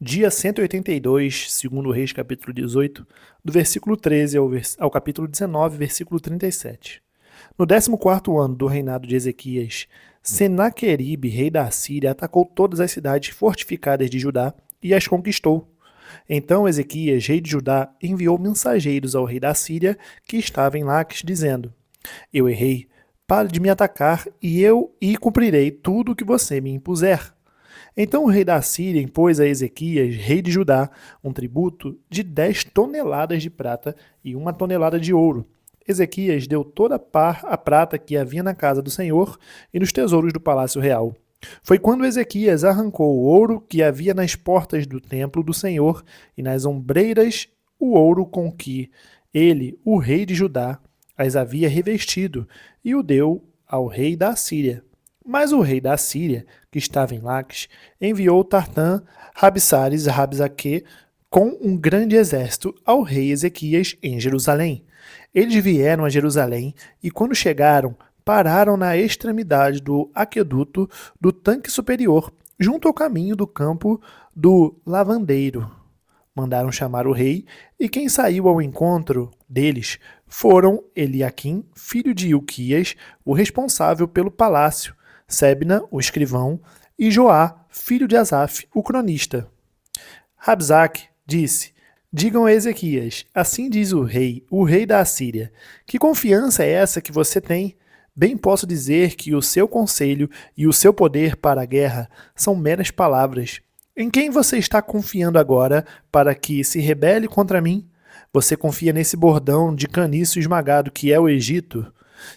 Dia 182, segundo Reis, capítulo 18, do versículo 13 ao capítulo 19, versículo 37. No 14º ano do reinado de Ezequias, Senaqueribe, rei da Assíria, atacou todas as cidades fortificadas de Judá e as conquistou. Então Ezequias, rei de Judá, enviou mensageiros ao rei da Síria, que estava em Laques, dizendo: Eu errei, pare de me atacar e eu cumprirei tudo o que você me impuser. Então o rei da Síria impôs a Ezequias, rei de Judá, um tributo de 10 toneladas de prata e 1 tonelada de ouro. Ezequias deu toda a prata que havia na casa do Senhor e nos tesouros do palácio real. Foi quando Ezequias arrancou o ouro que havia nas portas do templo do Senhor e nas ombreiras, o ouro com que ele, o rei de Judá, as havia revestido, e o deu ao rei da Síria. Mas o rei da Síria, que estava em Laques, enviou Tartã, Rabsares e Rabsaque com um grande exército ao rei Ezequias em Jerusalém. Eles vieram a Jerusalém e, quando chegaram, pararam na extremidade do aqueduto do tanque superior, junto ao caminho do campo do lavandeiro. Mandaram chamar o rei, e quem saiu ao encontro deles foram Eliaquim, filho de Ilquias, o responsável pelo palácio, Sebna, o escrivão, e Joá, filho de Asaf, o cronista. Rabsaque disse: Digam a Ezequias, assim diz o rei da Assíria, que confiança é essa que você tem? Bem posso dizer que o seu conselho e o seu poder para a guerra são meras palavras. Em quem você está confiando agora para que se rebele contra mim? Você confia nesse bordão de caniço esmagado que é o Egito?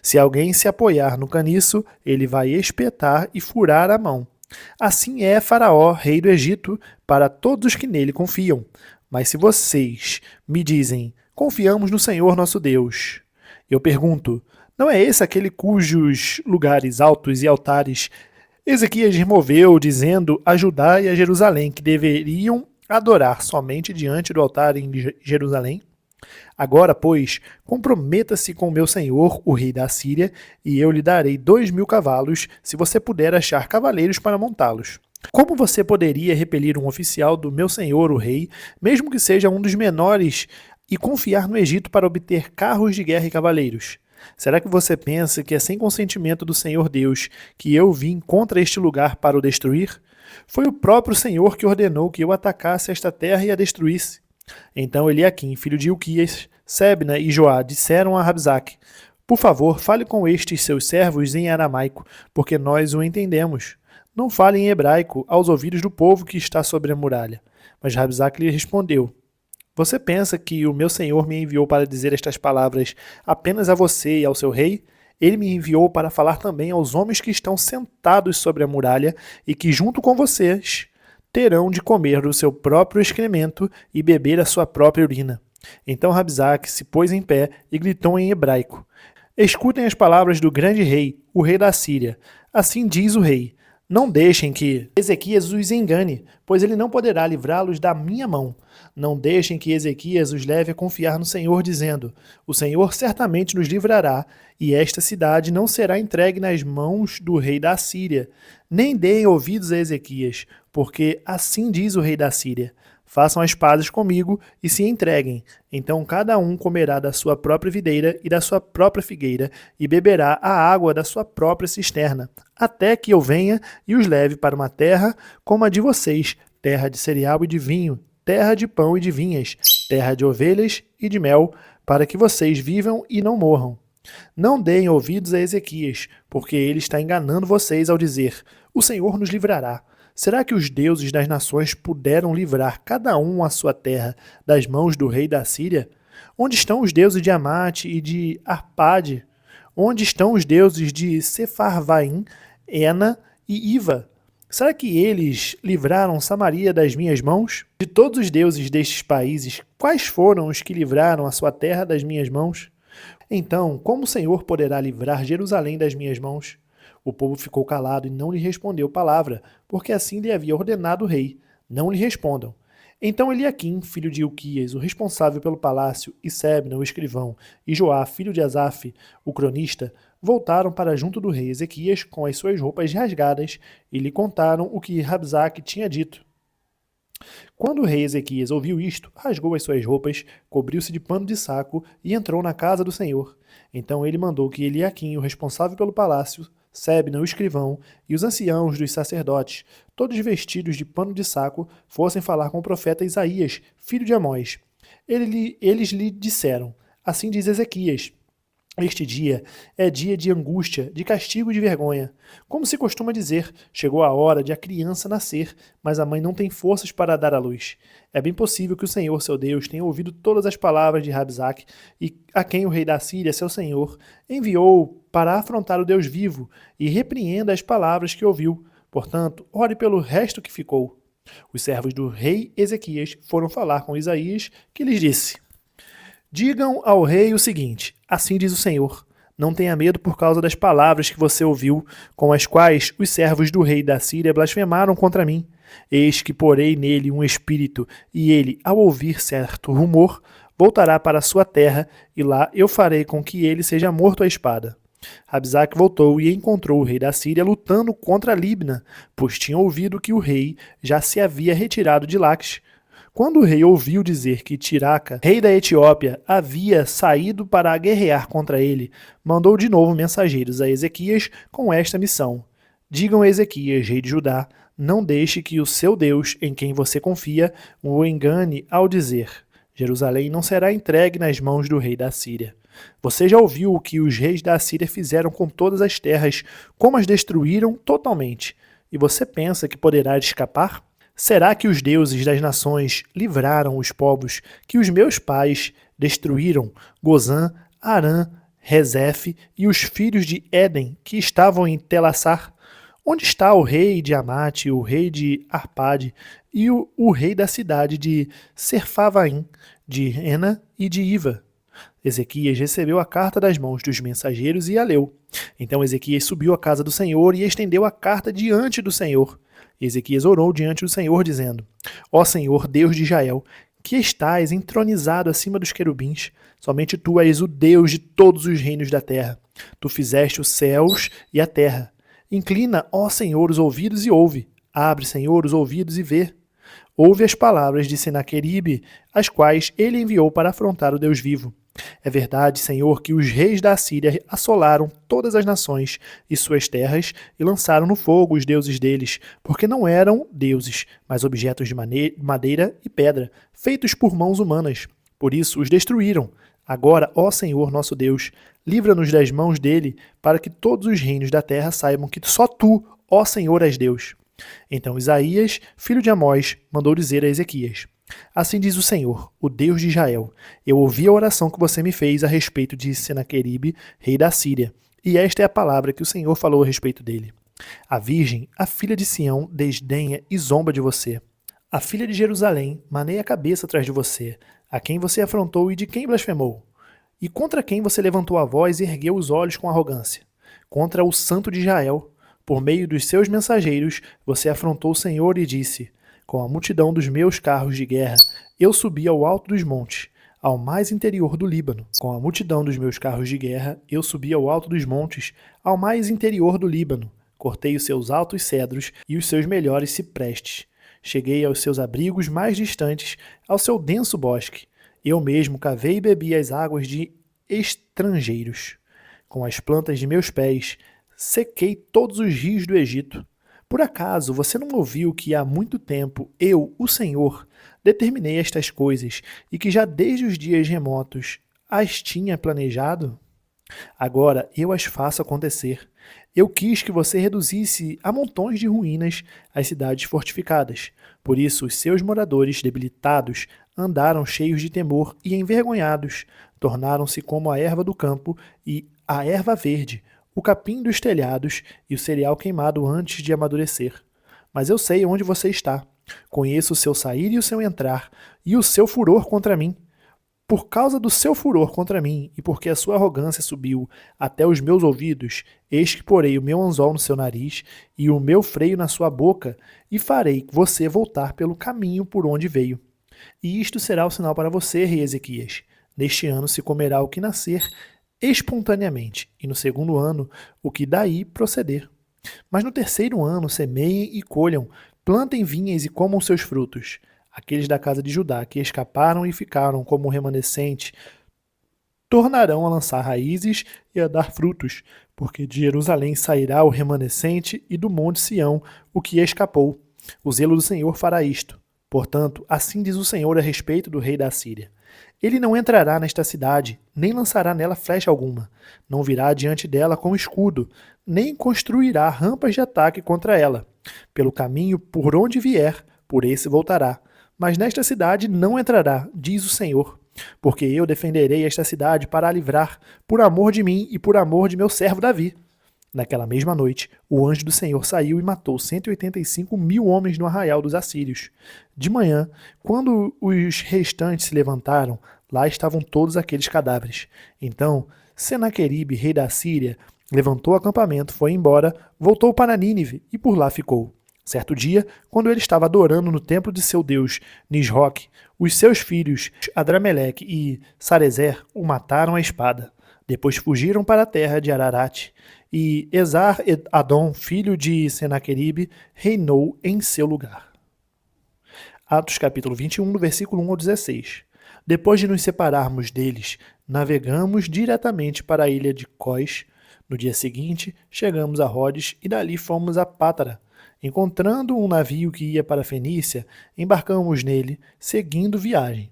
Se alguém se apoiar no caniço, ele vai espetar e furar a mão. Assim é Faraó, rei do Egito, para todos os que nele confiam. Mas se vocês me dizem, confiamos no Senhor nosso Deus, eu pergunto, não é esse aquele cujos lugares altos e altares Ezequias removeu, dizendo a Judá e a Jerusalém que deveriam adorar somente diante do altar em Jerusalém? Agora, pois, comprometa-se com meu senhor, o rei da Síria, e eu lhe darei 2.000 cavalos, se você puder achar cavaleiros para montá-los. Como você poderia repelir um oficial do meu senhor, o rei, mesmo que seja um dos menores, e confiar no Egito para obter carros de guerra e cavaleiros? Será que você pensa que é sem consentimento do Senhor Deus que eu vim contra este lugar para o destruir? Foi o próprio Senhor que ordenou que eu atacasse esta terra e a destruísse. Então Eliaquim, filho de Ilquias, Sebna e Joá disseram a Rabsaque: Por favor, fale com estes seus servos em aramaico, porque nós o entendemos. Não fale em hebraico aos ouvidos do povo que está sobre a muralha. Mas Rabsaque lhe respondeu: Você pensa que o meu senhor me enviou para dizer estas palavras apenas a você e ao seu rei? Ele me enviou para falar também aos homens que estão sentados sobre a muralha e que, junto com vocês, terão de comer do seu próprio excremento e beber a sua própria urina. Então Rabsaque se pôs em pé e gritou em hebraico: Escutem as palavras do grande rei, o rei da Síria. Assim diz o rei: Não deixem que Ezequias os engane, pois ele não poderá livrá-los da minha mão. Não deixem que Ezequias os leve a confiar no Senhor, dizendo: O Senhor certamente nos livrará, e esta cidade não será entregue nas mãos do rei da Síria. Nem deem ouvidos a Ezequias, porque assim diz o rei da Síria: Façam as pazes comigo e se entreguem. Então cada um comerá da sua própria videira e da sua própria figueira, e beberá a água da sua própria cisterna, até que eu venha e os leve para uma terra como a de vocês, terra de cereal e de vinho, terra de pão e de vinhas, terra de ovelhas e de mel, para que vocês vivam e não morram. Não deem ouvidos a Ezequias, porque ele está enganando vocês ao dizer: O Senhor nos livrará. Será que os deuses das nações puderam livrar cada um a sua terra das mãos do rei da Síria? Onde estão os deuses de Amate e de Arpade? Onde estão os deuses de Sefarvaim, Ena e Iva? Será que eles livraram Samaria das minhas mãos? De todos os deuses destes países, quais foram os que livraram a sua terra das minhas mãos? Então, como o Senhor poderá livrar Jerusalém das minhas mãos? O povo ficou calado e não lhe respondeu palavra, porque assim lhe havia ordenado o rei: Não lhe respondam. Então Eliaquim, filho de Ilquias, o responsável pelo palácio, e Sebna, o escrivão, e Joá, filho de Asaf, o cronista, voltaram para junto do rei Ezequias com as suas roupas rasgadas e lhe contaram o que Rabsaque tinha dito. Quando o rei Ezequias ouviu isto, rasgou as suas roupas, cobriu-se de pano de saco e entrou na casa do Senhor. Então ele mandou que Eliaquim, o responsável pelo palácio, Sebna, o escrivão, e os anciãos dos sacerdotes, todos vestidos de pano de saco, fossem falar com o profeta Isaías, filho de Amós. Eles lhe disseram: Assim diz Ezequias. Este dia é dia de angústia, de castigo e de vergonha. Como se costuma dizer, chegou a hora de a criança nascer, mas a mãe não tem forças para dar à luz. É bem possível que o Senhor, seu Deus, tenha ouvido todas as palavras de Rabsaque e a quem o rei da Síria, seu senhor, enviou para afrontar o Deus vivo e repreenda as palavras que ouviu. Portanto, ore pelo resto que ficou. Os servos do rei Ezequias foram falar com Isaías, que lhes disse: Digam ao rei o seguinte: assim diz o Senhor, não tenha medo por causa das palavras que você ouviu, com as quais os servos do rei da Síria blasfemaram contra mim. Eis que porei nele um espírito, e ele, ao ouvir certo rumor, voltará para a sua terra, e lá eu farei com que ele seja morto à espada. Rabsaque voltou e encontrou o rei da Síria lutando contra Libna, pois tinha ouvido que o rei já se havia retirado de Laques. Quando o rei ouviu dizer que Tiraca, rei da Etiópia, havia saído para guerrear contra ele, mandou de novo mensageiros a Ezequias com esta missão: Digam a Ezequias, rei de Judá, não deixe que o seu Deus, em quem você confia, o engane ao dizer: Jerusalém não será entregue nas mãos do rei da Síria. Você já ouviu o que os reis da Síria fizeram com todas as terras, como as destruíram totalmente. E você pensa que poderá escapar? Será que os deuses das nações livraram os povos que os meus pais destruíram, Gozã, Arã, Rezefe e os filhos de Éden que estavam em Telassar? Onde está o rei de Amate, o rei de Arpade e o rei da cidade de Serfavaim, de Ena e de Iva? Ezequias recebeu a carta das mãos dos mensageiros e a leu. Então Ezequias subiu à casa do Senhor e estendeu a carta diante do Senhor. Ezequias orou diante do Senhor, dizendo: Ó Senhor, Deus de Israel, que estás entronizado acima dos querubins, somente tu és o Deus de todos os reinos da terra. Tu fizeste os céus e a terra. Inclina, ó Senhor, os ouvidos e ouve. Abre, Senhor, os ouvidos e vê. Ouve as palavras de Senaqueribe, as quais ele enviou para afrontar o Deus vivo. É verdade, Senhor, que os reis da Síria assolaram todas as nações e suas terras e lançaram no fogo os deuses deles, porque não eram deuses, mas objetos de madeira e pedra, feitos por mãos humanas. Por isso os destruíram. Agora, ó Senhor nosso Deus, livra-nos das mãos dele, para que todos os reinos da terra saibam que só tu, ó Senhor, és Deus. Então Isaías, filho de Amós, mandou dizer a Ezequias: Assim diz o Senhor, o Deus de Israel: Eu ouvi a oração que você me fez a respeito de Senaqueribe, rei da Síria, e esta é a palavra que o Senhor falou a respeito dele. A virgem, a filha de Sião, desdenha e zomba de você. A filha de Jerusalém maneia a cabeça atrás de você, a quem você afrontou e de quem blasfemou. E contra quem você levantou a voz e ergueu os olhos com arrogância? Contra o Santo de Israel. Por meio dos seus mensageiros, você afrontou o Senhor e disse: Com a multidão dos meus carros de guerra, eu subi ao alto dos montes, ao mais interior do Líbano. Com a multidão dos meus carros de guerra, eu subi ao alto dos montes, ao mais interior do Líbano. Cortei os seus altos cedros e os seus melhores ciprestes. Cheguei aos seus abrigos mais distantes, ao seu denso bosque. Eu mesmo cavei e bebi as águas de estrangeiros. Com as plantas de meus pés, sequei todos os rios do Egito. Por acaso você não ouviu que há muito tempo eu, o Senhor, determinei estas coisas e que já desde os dias remotos as tinha planejado? Agora eu as faço acontecer. Eu quis que você reduzisse a montões de ruínas as cidades fortificadas. Por isso os seus moradores debilitados andaram cheios de temor e envergonhados, tornaram-se como a erva do campo e a erva verde, o capim dos telhados e o cereal queimado antes de amadurecer. Mas eu sei onde você está. Conheço o seu sair e o seu entrar, e o seu furor contra mim. Por causa do seu furor contra mim, e porque a sua arrogância subiu até os meus ouvidos, eis que porei o meu anzol no seu nariz e o meu freio na sua boca, e farei você voltar pelo caminho por onde veio. E isto será o sinal para você, rei Ezequias. Neste ano se comerá o que nascer espontaneamente, e no segundo ano o que daí proceder. Mas no terceiro ano semeiem e colham, plantem vinhas e comam seus frutos. Aqueles da casa de Judá que escaparam e ficaram como remanescente tornarão a lançar raízes e a dar frutos, porque de Jerusalém sairá o remanescente e do monte Sião o que escapou. O zelo do Senhor fará isto. Portanto, assim diz o Senhor a respeito do rei da Assíria. Ele não entrará nesta cidade, nem lançará nela flecha alguma. Não virá diante dela com escudo, nem construirá rampas de ataque contra ela. Pelo caminho por onde vier, por esse voltará. Mas nesta cidade não entrará, diz o Senhor. Porque eu defenderei esta cidade para a livrar, por amor de mim e por amor de meu servo Davi. Naquela mesma noite, o anjo do Senhor saiu e matou 185.000 homens no arraial dos assírios. De manhã, quando os restantes se levantaram, lá estavam todos aqueles cadáveres. Então, Senaqueribe, rei da Assíria, levantou o acampamento, foi embora, voltou para Nínive e por lá ficou. Certo dia, quando ele estava adorando no templo de seu deus Nisroque, os seus filhos Adrameleque e Sarezer o mataram à espada. Depois fugiram para a terra de Ararat, e Esar-Adom, filho de Senaqueribe, reinou em seu lugar. Atos capítulo 21, do versículo 1 ao 16. Depois de nos separarmos deles, navegamos diretamente para a ilha de Cós. No dia seguinte, chegamos a Rhodes e dali fomos a Pátara. Encontrando um navio que ia para a Fenícia, embarcamos nele, seguindo viagem.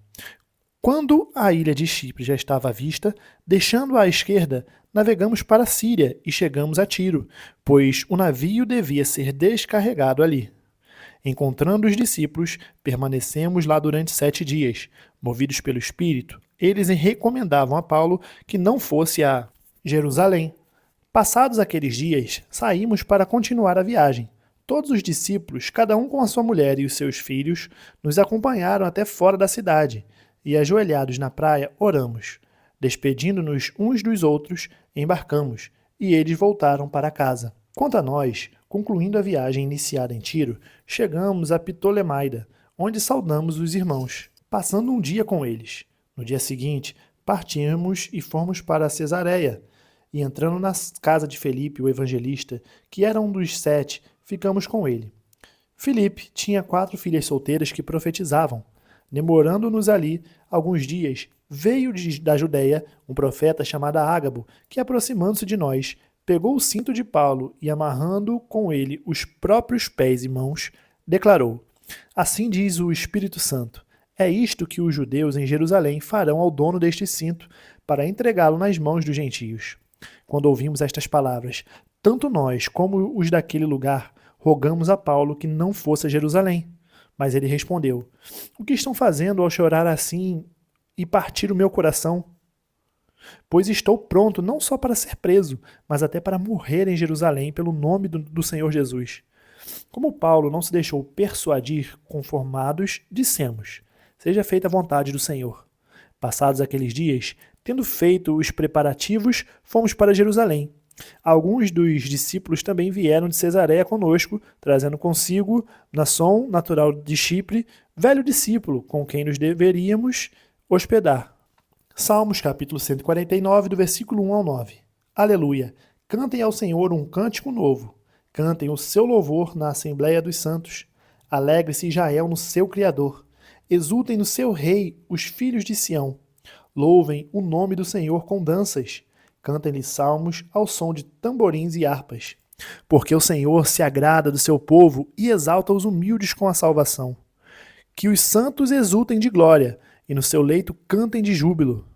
Quando a ilha de Chipre já estava à vista, deixando à esquerda, navegamos para a Síria e chegamos a Tiro, pois o navio devia ser descarregado ali. Encontrando os discípulos, permanecemos lá durante 7 dias. Movidos pelo Espírito, eles recomendavam a Paulo que não fosse a Jerusalém. Passados aqueles dias, saímos para continuar a viagem. Todos os discípulos, cada um com a sua mulher e os seus filhos, nos acompanharam até fora da cidade, e ajoelhados na praia, oramos. Despedindo-nos uns dos outros, embarcamos, e eles voltaram para casa. Quanto a nós, concluindo a viagem iniciada em Tiro, chegamos a Ptolemaida, onde saudamos os irmãos, passando um dia com eles. No dia seguinte, partimos e fomos para Cesareia, e entrando na casa de Felipe, o evangelista, que era um dos 7, ficamos com ele. Filipe tinha 4 filhas solteiras que profetizavam. Demorando-nos ali alguns dias, veio da Judéia um profeta chamado Ágabo, que, aproximando-se de nós, pegou o cinto de Paulo e, amarrando com ele os próprios pés e mãos, declarou: Assim diz o Espírito Santo, é isto que os judeus em Jerusalém farão ao dono deste cinto, para entregá-lo nas mãos dos gentios. Quando ouvimos estas palavras, tanto nós como os daquele lugar rogamos a Paulo que não fosse a Jerusalém. Mas ele respondeu: O que estão fazendo ao chorar assim e partir o meu coração? Pois estou pronto não só para ser preso, mas até para morrer em Jerusalém pelo nome do Senhor Jesus. Como Paulo não se deixou persuadir conformados, dissemos: Seja feita a vontade do Senhor. Passados aqueles dias, tendo feito os preparativos, fomos para Jerusalém. Alguns dos discípulos também vieram de Cesareia conosco, trazendo consigo Nasson, natural de Chipre, velho discípulo, com quem nos deveríamos hospedar. Salmos capítulo 149, do versículo 1 ao 9. Aleluia! Cantem ao Senhor um cântico novo. Cantem o seu louvor na Assembleia dos Santos. Alegre-se Israel no seu Criador. Exultem no seu Rei os filhos de Sião. Louvem o nome do Senhor com danças. Cantem-lhe salmos ao som de tamborins e harpas. Porque o Senhor se agrada do seu povo e exalta os humildes com a salvação. Que os santos exultem de glória, e no seu leito cantem de júbilo.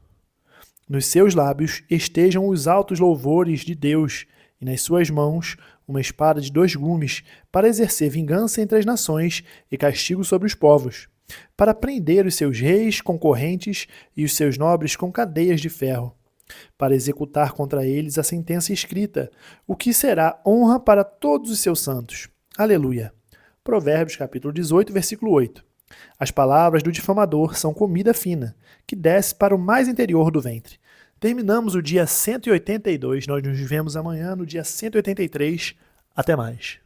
Nos seus lábios estejam os altos louvores de Deus, e nas suas mãos uma espada de 2 gumes, para exercer vingança entre as nações e castigo sobre os povos, para prender os seus reis concorrentes e os seus nobres com cadeias de ferro, para executar contra eles a sentença escrita, o que será honra para todos os seus santos. Aleluia. Provérbios capítulo 18, versículo 8. As palavras do difamador são comida fina, que desce para o mais interior do ventre. Terminamos o dia 182, nós nos vemos amanhã no dia 183. Até mais.